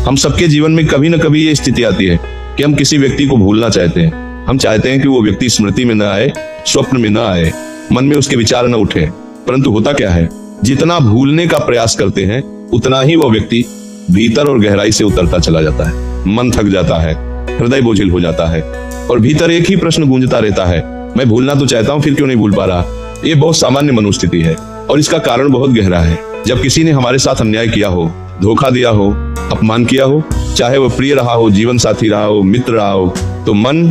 हम सबके जीवन में कभी न कभी ये स्थिति आती है कि हम किसी व्यक्ति को भूलना चाहते हैं। हम चाहते हैं कि वो व्यक्ति स्मृति में न आए, स्वप्न में न आए, मन में उसके विचार न उठे। परंतु होता क्या है, जितना भूलने का प्रयास करते हैं उतना ही वो व्यक्ति भीतर और गहराई से उतरता चला जाता है। मन थक जाता है, हृदय बोझिल हो जाता है और भीतर एक ही प्रश्न गूंजता रहता है, मैं भूलना तो चाहता हूँ, फिर क्यों नहीं भूल पा रहा। ये बहुत सामान्य मनोस्थिति है और इसका कारण बहुत गहरा है। जब किसी ने हमारे साथ अन्याय किया हो, धोखा दिया हो, अपमान किया हो, चाहे वो प्रिय रहा हो, जीवन साथी रहा हो, मित्र रहा हो, तो मन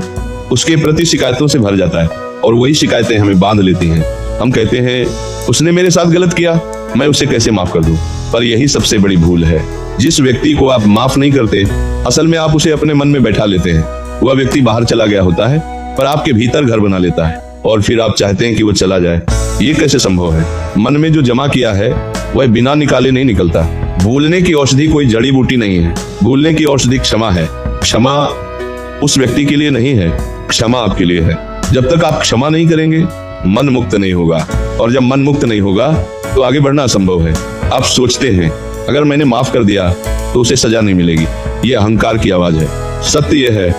उसके प्रति शिकायतों से भर जाता है और वही शिकायतें हमें बांध लेती हैं। हम कहते हैं उसने मेरे साथ गलत किया, मैं उसे कैसे माफ कर दूं। पर यही सबसे बड़ी भूल है। जिस व्यक्ति को आप माफ नहीं करते, असल में आप उसे अपने मन में बैठा लेते हैं। वह व्यक्ति बाहर चला गया होता है पर आपके भीतर घर बना लेता है और फिर आप चाहते हैं कि वो चला जाए। ये कैसे संभव है? मन में जो जमा किया है वह बिना निकाले नहीं निकलता। भूलने की औषधि कोई जड़ी बूटी नहीं है। भूलने की औषधि क्षमा है। क्षमा उस व्यक्ति के लिए नहीं है, क्षमा आपके लिए है। जब तक आप क्षमा नहीं करेंगे मन मुक्त नहीं होगा और जब मन मुक्त नहीं होगा तो आगे बढ़ना असंभव है। आप सोचते हैं अगर मैंने माफ कर दिया तो उसे सजा नहीं मिलेगी। ये अहंकार की आवाज है। सत्य यह है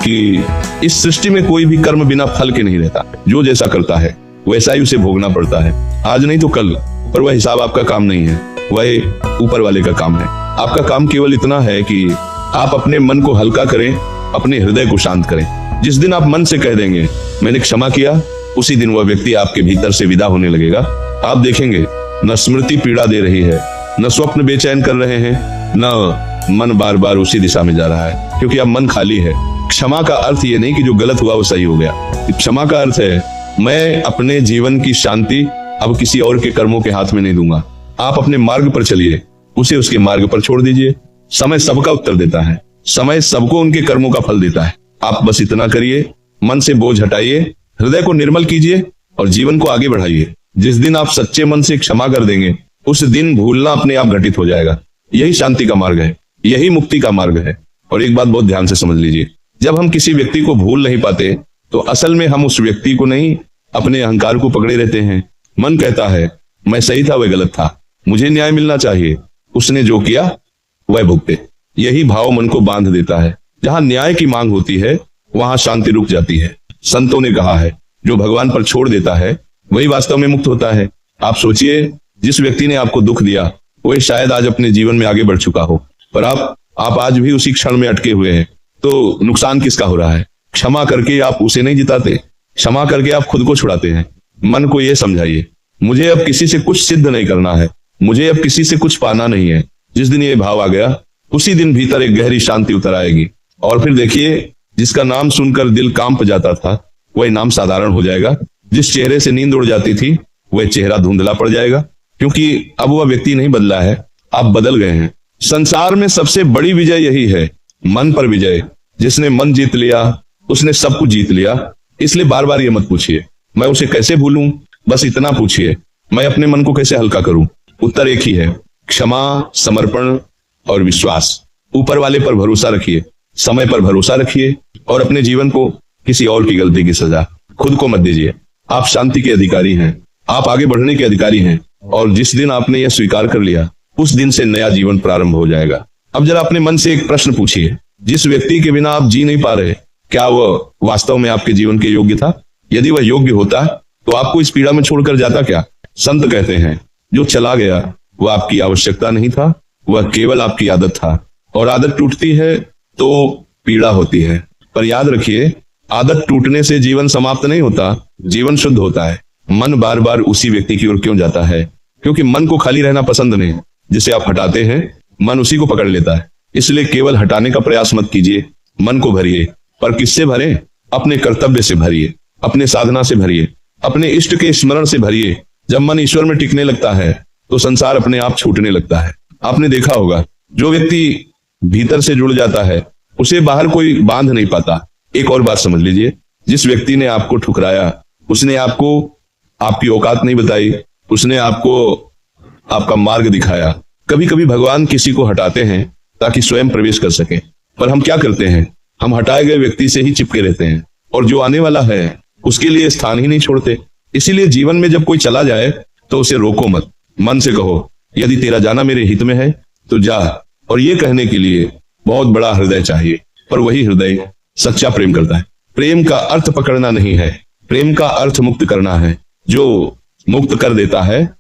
कि इस सृष्टि में कोई भी कर्म बिना फल के नहीं रहता। जो जैसा करता है वैसा ही उसे भोगना पड़ता है, आज नहीं तो कल। पर वह हिसाब आपका काम नहीं है, वह ऊपर वाले का काम है। आपका काम केवल इतना है कि आप अपने मन को हल्का करें, अपने हृदय को शांत करें। जिस दिन आप मन से कह देंगे मैंने क्षमा किया, उसी दिन वह व्यक्ति आपके भीतर से विदा होने लगेगा। आप देखेंगे न स्मृति पीड़ा दे रही है, न स्वप्न बेचैन कर रहे हैं, न मन बार बार उसी दिशा में जा रहा है, क्योंकि अब मन खाली है। क्षमा का अर्थ ये नहीं कि जो गलत हुआ वो सही हो गया। क्षमा का अर्थ है मैं अपने जीवन की शांति अब किसी और के कर्मों के हाथ में नहीं दूंगा। आप अपने मार्ग पर चलिए, उसे उसके मार्ग पर छोड़ दीजिए। समय सबका उत्तर देता है, समय सबको उनके कर्मों का फल देता है। आप बस इतना करिए, मन से बोझ हटाइए, हृदय को निर्मल कीजिए और जीवन को आगे बढ़ाइए। जिस दिन आप सच्चे मन से क्षमा कर देंगे उस दिन भूलना अपने आप घटित हो जाएगा। यही शांति का मार्ग है, यही मुक्ति का मार्ग है। और एक बात बहुत ध्यान से समझ लीजिए, जब हम किसी व्यक्ति को भूल नहीं पाते तो असल में हम उस व्यक्ति को नहीं, अपने अहंकार को पकड़े रहते हैं। मन कहता है मैं सही था, वह गलत था, मुझे न्याय मिलना चाहिए, उसने जो किया वह भुगते। यही भाव मन को बांध देता है। जहां न्याय की मांग होती है वहां शांति रुक जाती है। संतों ने कहा है जो भगवान पर छोड़ देता है वही वास्तव में मुक्त होता है। आप सोचिए, जिस व्यक्ति ने आपको दुख दिया वह शायद आज अपने जीवन में आगे बढ़ चुका हो, पर आप आज भी उसी क्षण में अटके हुए हैं। तो नुकसान किसका हो रहा है? क्षमा करके आप उसे नहीं जिताते, क्षमा करके आप खुद को छुड़ाते हैं। मन को यह समझाइए मुझे अब किसी से कुछ सिद्ध नहीं करना है, मुझे अब किसी से कुछ पाना नहीं है। जिस दिन ये भाव आ गया उसी दिन भीतर एक गहरी शांति उतर आएगी और फिर देखिए, जिसका नाम सुनकर दिल कांप जाता था वह नाम साधारण हो जाएगा। जिस चेहरे से नींद उड़ जाती थी वह चेहरा धुंधला पड़ जाएगा, क्योंकि अब वह व्यक्ति नहीं बदला है, आप बदल गए हैं। संसार में सबसे बड़ी विजय यही है, मन पर विजय। जिसने मन जीत लिया उसने सब कुछ जीत लिया। इसलिए बार बार ये मत पूछिए मैं उसे कैसे भूलूं, बस इतना पूछिए मैं अपने मन को कैसे हल्का करूं। उत्तर एक ही है, क्षमा, समर्पण और विश्वास। ऊपर वाले पर भरोसा रखिए, समय पर भरोसा रखिए और अपने जीवन को किसी और की गलती की सजा खुद को मत दीजिए। आप शांति के अधिकारी हैं, आप आगे बढ़ने के अधिकारी हैं और जिस दिन आपने यह स्वीकार कर लिया उस दिन से नया जीवन प्रारंभ हो जाएगा। अब जरा अपने मन से एक प्रश्न पूछिए, जिस व्यक्ति के बिना आप जी नहीं पा रहे, क्या वह वास्तव में आपके जीवन के योग्य था? यदि वह योग्य होता तो आपको इस पीड़ा में छोड़कर जाता क्या? संत कहते हैं जो चला गया वह आपकी आवश्यकता नहीं था, वह केवल आपकी आदत था। और आदत टूटती है तो पीड़ा होती है, पर याद रखिए आदत टूटने से जीवन समाप्त नहीं होता, जीवन शुद्ध होता है। मन बार बार उसी व्यक्ति की ओर क्यों जाता है? क्योंकि मन को खाली रहना पसंद नहीं। जिसे आप हटाते हैं मन उसी को पकड़ लेता है। इसलिए केवल हटाने का प्रयास मत कीजिए, मन को भरिए। पर किससे भरें? अपने कर्तव्य से भरिए, अपने साधना से भरिए, अपने इष्ट के स्मरण से भरिए। जब मन ईश्वर में टिकने लगता है तो संसार अपने आप छूटने लगता है। आपने देखा होगा जो व्यक्ति भीतर से जुड़ जाता है उसे बाहर कोई बांध नहीं पाता। एक और बात समझ लीजिए, जिस व्यक्ति ने आपको ठुकराया उसने आपको आपकी औकात नहीं बताई, उसने आपको आपका मार्ग दिखाया। कभी कभी भगवान किसी को हटाते हैं ताकि स्वयं प्रवेश कर सके, पर हम क्या करते हैं? हम हटाए गए व्यक्ति से ही चिपके रहते हैं और जो आने वाला है उसके लिए स्थान ही नहीं छोड़ते। इसीलिए जीवन में जब कोई चला जाए तो उसे रोको मत, मन से कहो यदि तेरा जाना मेरे हित में है तो जा, और ये कहने के लिए बहुत बड़ा हृदय चाहिए, पर वही हृदय सच्चा प्रेम करता है। प्रेम का अर्थ पकड़ना नहीं है, प्रेम का अर्थ मुक्त करना है। जो मुक्त कर देता है